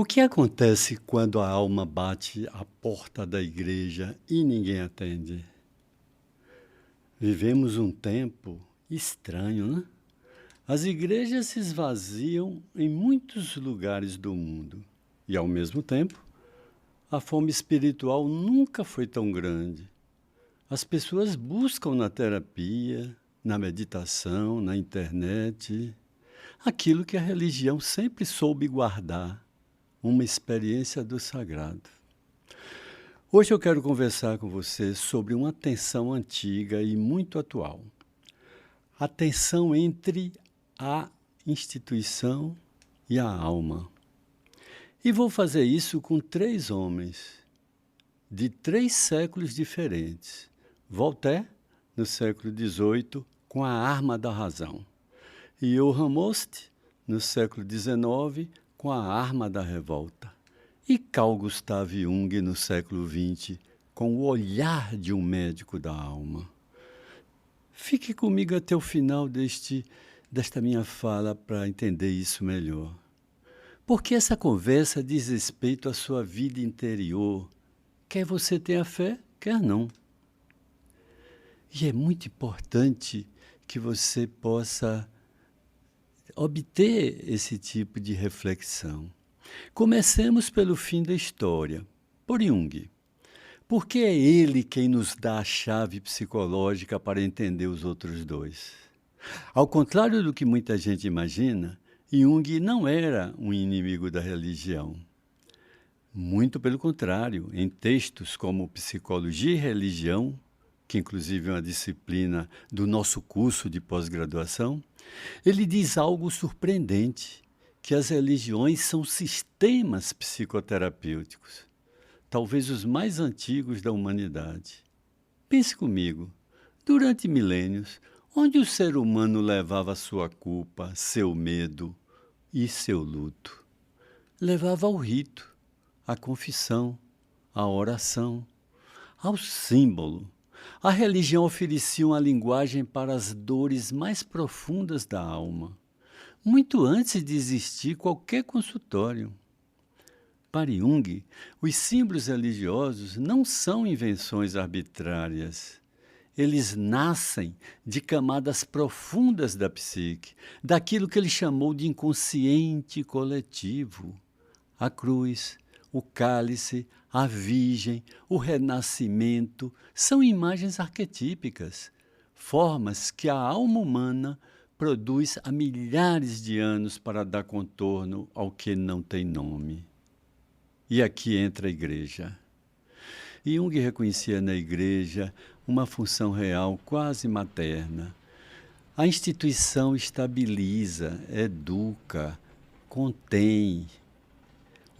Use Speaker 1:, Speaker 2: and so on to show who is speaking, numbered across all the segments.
Speaker 1: O que acontece quando a alma bate à porta da igreja e ninguém atende? Vivemos um tempo estranho, né? As igrejas se esvaziam em muitos lugares do mundo e, ao mesmo tempo, a fome espiritual nunca foi tão grande. As pessoas buscam na terapia, na meditação, na internet, aquilo que a religião sempre soube guardar, uma experiência do sagrado. Hoje eu quero conversar com você sobre uma tensão antiga e muito atual. A tensão entre a instituição e a alma. E vou fazer isso com 3 homens, de 3 séculos diferentes. Voltaire, no século XVIII, com a arma da razão. E Johann Most, no século XIX, com a arma da revolta. E Carl Gustav Jung, no século XX, com o olhar de um médico da alma. Fique comigo até o final desta minha fala para entender isso melhor. Porque essa conversa diz respeito à sua vida interior, quer você tenha fé, quer não. E é muito importante que você possa obter esse tipo de reflexão. Comecemos pelo fim da história, por Jung. Porque é ele quem nos dá a chave psicológica para entender os outros dois. Ao contrário do que muita gente imagina, Jung não era um inimigo da religião. Muito pelo contrário, em textos como Psicologia e Religião, que inclusive é uma disciplina do nosso curso de pós-graduação, ele diz algo surpreendente, que as religiões são sistemas psicoterapêuticos, talvez os mais antigos da humanidade. Pense comigo, durante milênios, onde o ser humano levava sua culpa, seu medo e seu luto? Levava ao rito, à confissão, à oração, ao símbolo. A religião oferecia uma linguagem para as dores mais profundas da alma, muito antes de existir qualquer consultório. Para Jung, os símbolos religiosos não são invenções arbitrárias. Eles nascem de camadas profundas da psique, daquilo que ele chamou de inconsciente coletivo. A cruz, o cálice, a Virgem, o renascimento são imagens arquetípicas, formas que a alma humana produz há milhares de anos para dar contorno ao que não tem nome. E aqui entra a igreja. Jung reconhecia na igreja uma função real quase materna. A instituição estabiliza, educa, contém.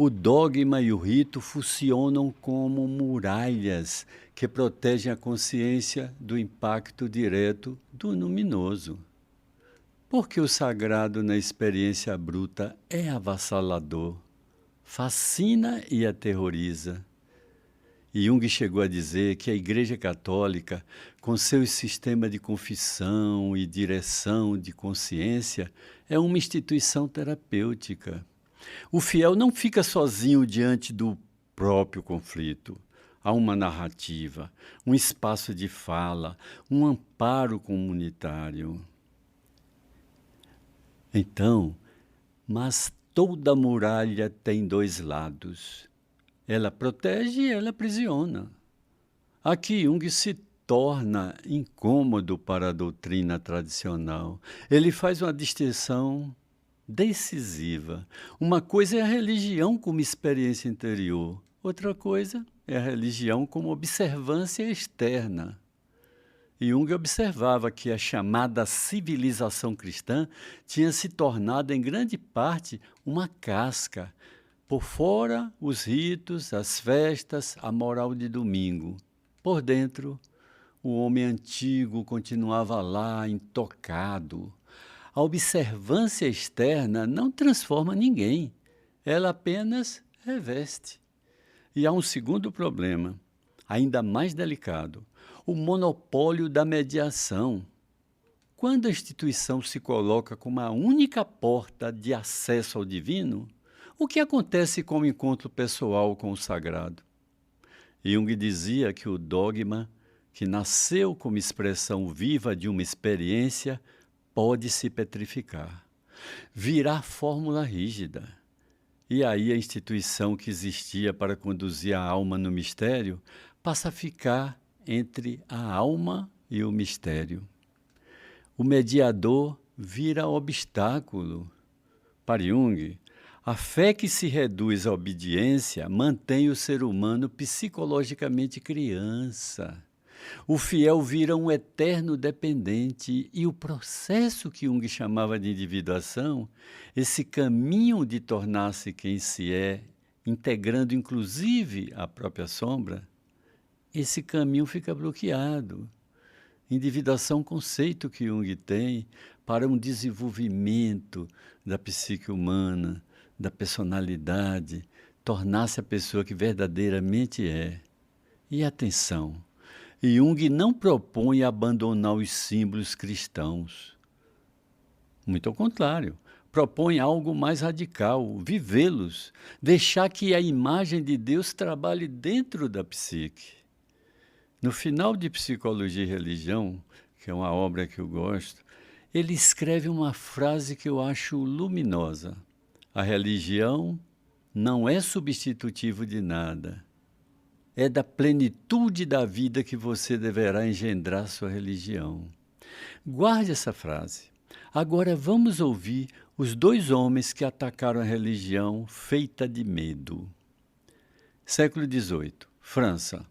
Speaker 1: O dogma e o rito funcionam como muralhas que protegem a consciência do impacto direto do luminoso. Porque o sagrado na experiência bruta é avassalador, fascina e aterroriza. E Jung chegou a dizer que a Igreja Católica, com seu sistema de confissão e direção de consciência, é uma instituição terapêutica. O fiel não fica sozinho diante do próprio conflito. Há uma narrativa, um espaço de fala, um amparo comunitário. Então, mas toda muralha tem 2 lados. Ela protege e ela aprisiona. Aqui Jung se torna incômodo para a doutrina tradicional. Ele faz uma distinção decisiva. Uma coisa é a religião como experiência interior, outra coisa é a religião como observância externa. Jung observava que a chamada civilização cristã tinha se tornado, em grande parte, uma casca. Por fora, os ritos, as festas, a moral de domingo. Por dentro, o homem antigo continuava lá, intocado. A observância externa não transforma ninguém, ela apenas reveste. E há um segundo problema, ainda mais delicado, o monopólio da mediação. Quando a instituição se coloca como a única porta de acesso ao divino, O que acontece com o encontro pessoal com o sagrado? Jung dizia que o dogma, que nasceu como expressão viva de uma experiência, pode se petrificar, virar fórmula rígida. E aí a instituição que existia para conduzir a alma no mistério passa a ficar entre a alma e o mistério. O mediador vira obstáculo. Para Jung, a fé que se reduz à obediência mantém o ser humano psicologicamente criança. O fiel vira um eterno dependente e o processo que Jung chamava de individuação, esse caminho de tornar-se quem se é, integrando inclusive a própria sombra, esse caminho fica bloqueado. Individuação, conceito que Jung tem para um desenvolvimento da psique humana, da personalidade, tornar-se a pessoa que verdadeiramente é. E atenção, Jung não propõe abandonar os símbolos cristãos. Muito ao contrário, propõe algo mais radical, vivê-los, deixar que a imagem de Deus trabalhe dentro da psique. No final de Psicologia e Religião, que é uma obra que eu gosto, ele escreve uma frase que eu acho luminosa. A religião não é substitutivo de nada. É da plenitude da vida que você deverá engendrar sua religião. Guarde essa frase. Agora vamos ouvir os dois homens que atacaram a religião feita de medo. Século XVIII, França.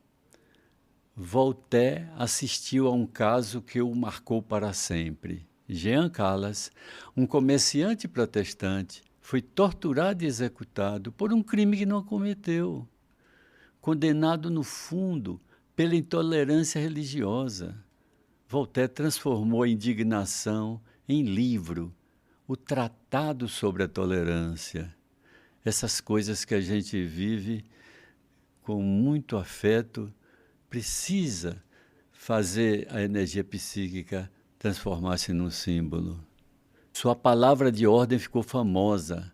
Speaker 1: Voltaire assistiu a um caso que o marcou para sempre. Jean Calas, um comerciante protestante, foi torturado e executado por um crime que não cometeu, condenado no fundo pela intolerância religiosa. Voltaire transformou a indignação em livro, o Tratado sobre a Tolerância. Essas coisas que a gente vive com muito afeto, precisa fazer a energia psíquica transformar-se num símbolo. Sua palavra de ordem ficou famosa: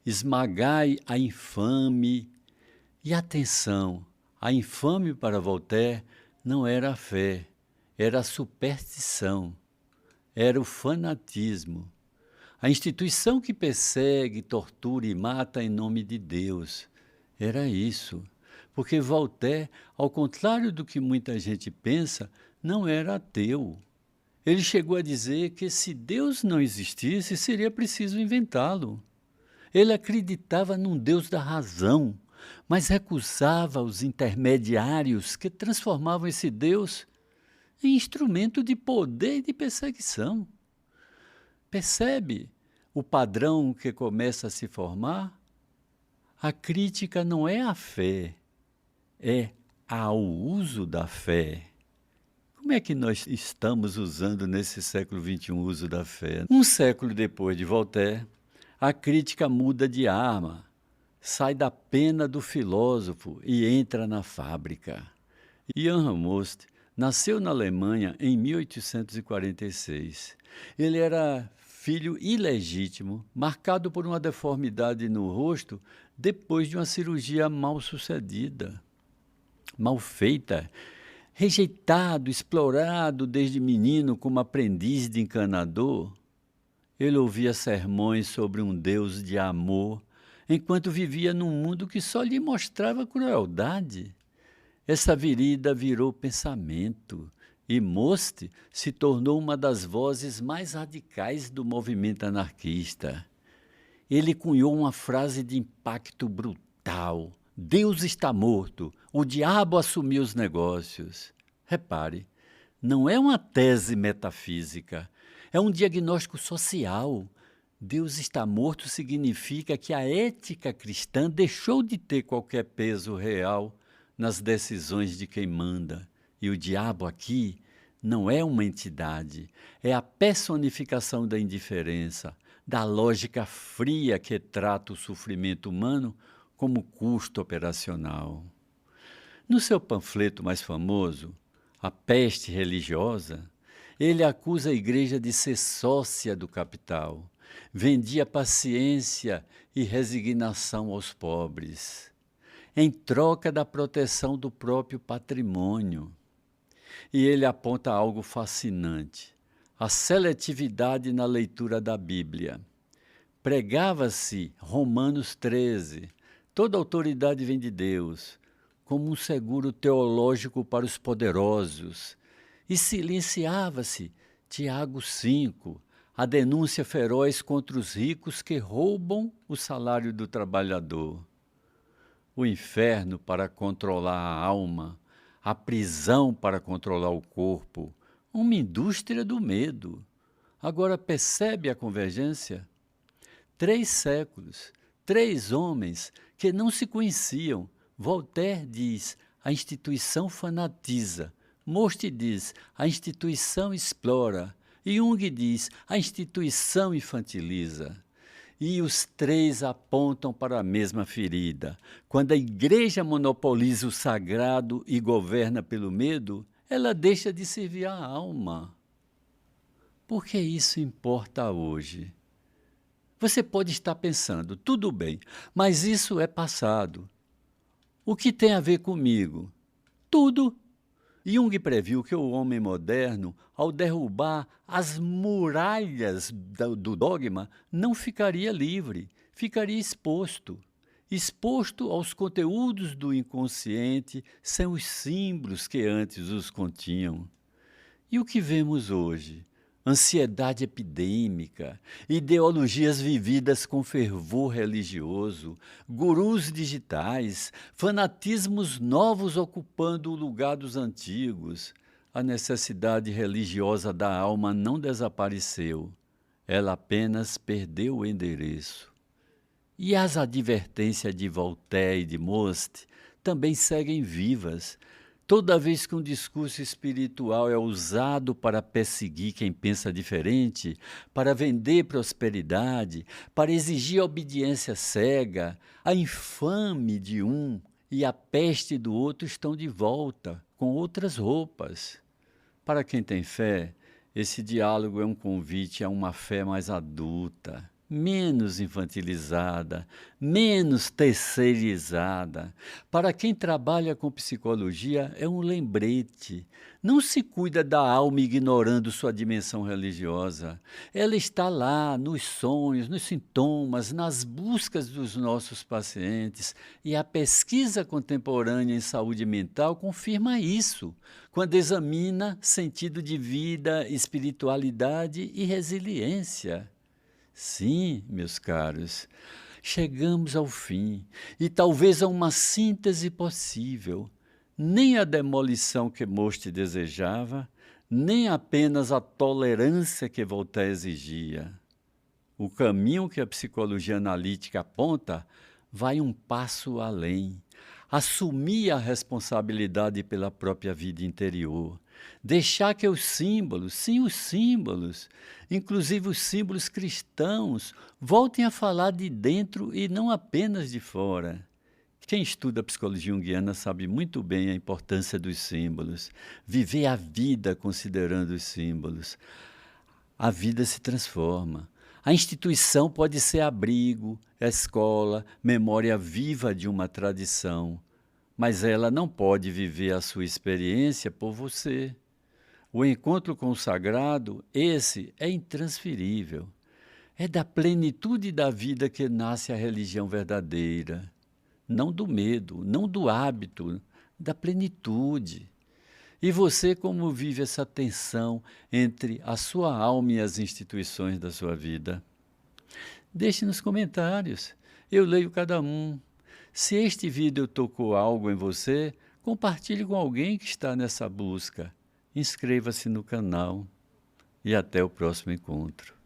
Speaker 1: esmagai a infame. E atenção, a infame para Voltaire não era a fé, era a superstição, era o fanatismo. A instituição que persegue, tortura e mata em nome de Deus. Era isso. Porque Voltaire, ao contrário do que muita gente pensa, não era ateu. Ele chegou a dizer que se Deus não existisse, seria preciso inventá-lo. Ele acreditava num Deus da razão, mas recusava os intermediários que transformavam esse Deus em instrumento de poder e de perseguição. Percebe o padrão que começa a se formar? A crítica não é à fé, é ao uso da fé. Como é que nós estamos usando nesse século XXI o uso da fé? Um século depois de Voltaire, a crítica muda de arma, sai da pena do filósofo e entra na fábrica. Jan Hamost nasceu na Alemanha em 1846. Ele era filho ilegítimo, marcado por uma deformidade no rosto depois de uma cirurgia mal sucedida, mal feita, rejeitado, explorado desde menino como aprendiz de encanador. Ele ouvia sermões sobre um Deus de amor, enquanto vivia num mundo que só lhe mostrava crueldade. Essa virida virou pensamento, e Most se tornou uma das vozes mais radicais do movimento anarquista. Ele cunhou uma frase de impacto brutal: Deus está morto, o diabo assumiu os negócios. Repare, não é uma tese metafísica, é um diagnóstico social. Deus está morto significa que a ética cristã deixou de ter qualquer peso real nas decisões de quem manda. E o diabo aqui não é uma entidade, é a personificação da indiferença, da lógica fria que trata o sofrimento humano como custo operacional. No seu panfleto mais famoso, A Peste Religiosa, ele acusa a igreja de ser sócia do capital vendia paciência e resignação aos pobres, em troca da proteção do próprio patrimônio. E ele aponta algo fascinante: a seletividade na leitura da Bíblia. Pregava-se Romanos 13, toda autoridade vem de Deus, como um seguro teológico para os poderosos, e silenciava-se Tiago 5, a denúncia feroz contra os ricos que roubam o salário do trabalhador. O inferno para controlar a alma, a prisão para controlar o corpo, uma indústria do medo. Agora percebe a convergência? 3 séculos, 3 homens que não se conheciam. Voltaire diz, a instituição fanatiza. Most diz, a instituição explora. Jung diz, a instituição infantiliza. E os 3 apontam para a mesma ferida. Quando a igreja monopoliza o sagrado e governa pelo medo, ela deixa de servir a alma. Por que isso importa hoje? Você pode estar pensando, tudo bem, mas isso é passado. O que tem a ver comigo? Tudo. Jung previu que o homem moderno, ao derrubar as muralhas do dogma, não ficaria livre, ficaria exposto. Exposto aos conteúdos do inconsciente, sem os símbolos que antes os continham. E o que vemos hoje? Ansiedade epidêmica, ideologias vividas com fervor religioso, gurus digitais, fanatismos novos ocupando o lugar dos antigos. A necessidade religiosa da alma não desapareceu, ela apenas perdeu o endereço. E as advertências de Voltaire e de Most também seguem vivas. Toda vez que um discurso espiritual é usado para perseguir quem pensa diferente, para vender prosperidade, para exigir obediência cega, a infame de um e a peste do outro estão de volta, com outras roupas. Para quem tem fé, esse diálogo é um convite a uma fé mais adulta, menos infantilizada, menos terceirizada. Para quem trabalha com psicologia, é um lembrete. Não se cuida da alma ignorando sua dimensão religiosa. Ela está lá, nos sonhos, nos sintomas, nas buscas dos nossos pacientes. E a pesquisa contemporânea em saúde mental confirma isso, quando examina sentido de vida, espiritualidade e resiliência. Sim, meus caros, chegamos ao fim e talvez a uma síntese possível. Nem a demolição que Most desejava, nem apenas a tolerância que Voltaire exigia. O caminho que a psicologia analítica aponta vai um passo além. Assumir a responsabilidade pela própria vida interior. Deixar que os símbolos, sim, os símbolos, inclusive os símbolos cristãos, voltem a falar de dentro e não apenas de fora. Quem estuda a psicologia junguiana sabe muito bem a importância dos símbolos. Viver a vida considerando os símbolos. A vida se transforma. A instituição pode ser abrigo, escola, memória viva de uma tradição, mas ela não pode viver a sua experiência por você. O encontro com o sagrado, esse é intransferível. É da plenitude da vida que nasce a religião verdadeira. Não do medo, não do hábito, da plenitude. E você, como vive essa tensão entre a sua alma e as instituições da sua vida? Deixe nos comentários, eu leio cada um. Se este vídeo tocou algo em você, compartilhe com alguém que está nessa busca. Inscreva-se no canal e até o próximo encontro.